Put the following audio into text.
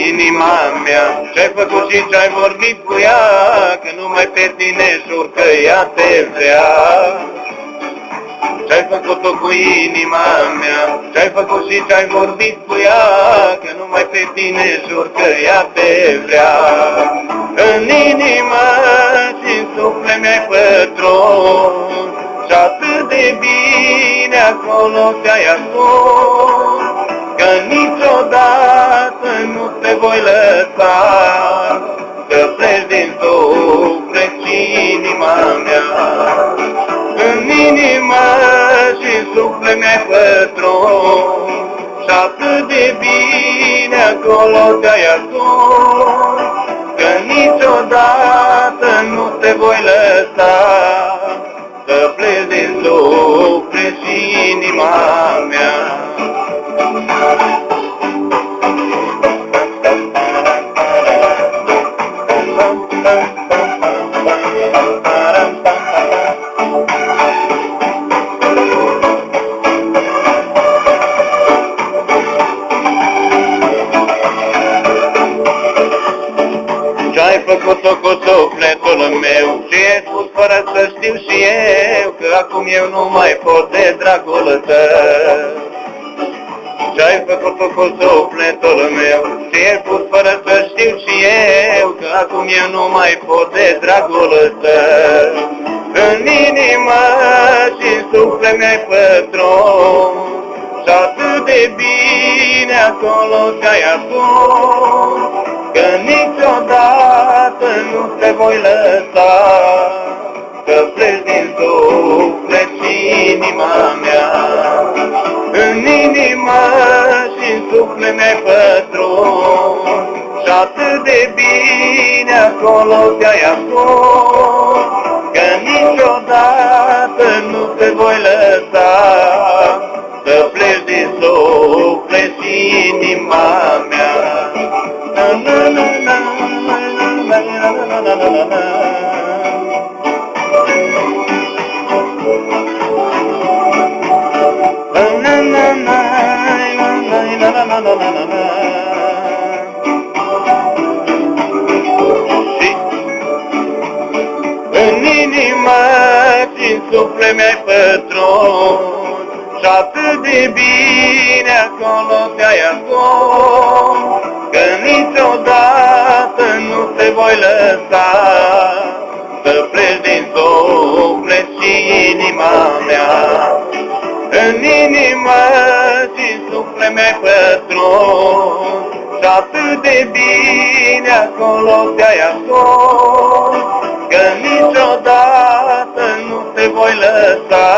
inima mea, ce-ai făcut și ce-ai vorbit cu ea, că numai pe tine jur că ea te vrea. Ce-ai făcut-o cu inima mea, ce-ai făcut și ce-ai vorbit cu ea, că numai pe tine jur că ea te vrea. În inimă și-n suflet mi-ai pătruns, și atât de bine acolo te-ai ascuns, că niciodată nu te voi lăsa, să pleci din suflet și inima mea. În inimă și suflet mi-ai pătruns, și atât de bine acolo te-ai ascuns, că niciodată nu te voi lăsa, să pleci din suflet și inima mea. Ce-ai făcut-o cu sufletul meu, și ai spus fără să știu și eu, că acum eu nu mai pot de dragul tău. Ce-ai făcut-o cu sufletul meu, și ai spus fără să știu și eu, că acum eu nu mai pot de dragul tău. În inimă și în suflet mi-ai pătruns, și atât de bine acolo te-ai ascuns, că niciodată nu te voi lăsa, să pleci din suflet și inima mea. În inimă și în suflet mi-ai pătruns, și atât de bine acolo te-ai ascuns, că niciodată nu te voi lăsa, să pleci din suflet și inima mea. Na na na na na na na na na. În inimă și-n suflet mi-ai pătruns, și atât de bine acolo te-ai ascuns, că niciodată nu te voi lăsa, să pleci din suflet și inima mea. În inimă și-n suflet mi-ai pătruns, și atât de bine acolo te-ai ascuns, că niciodată nu te voi lăsa,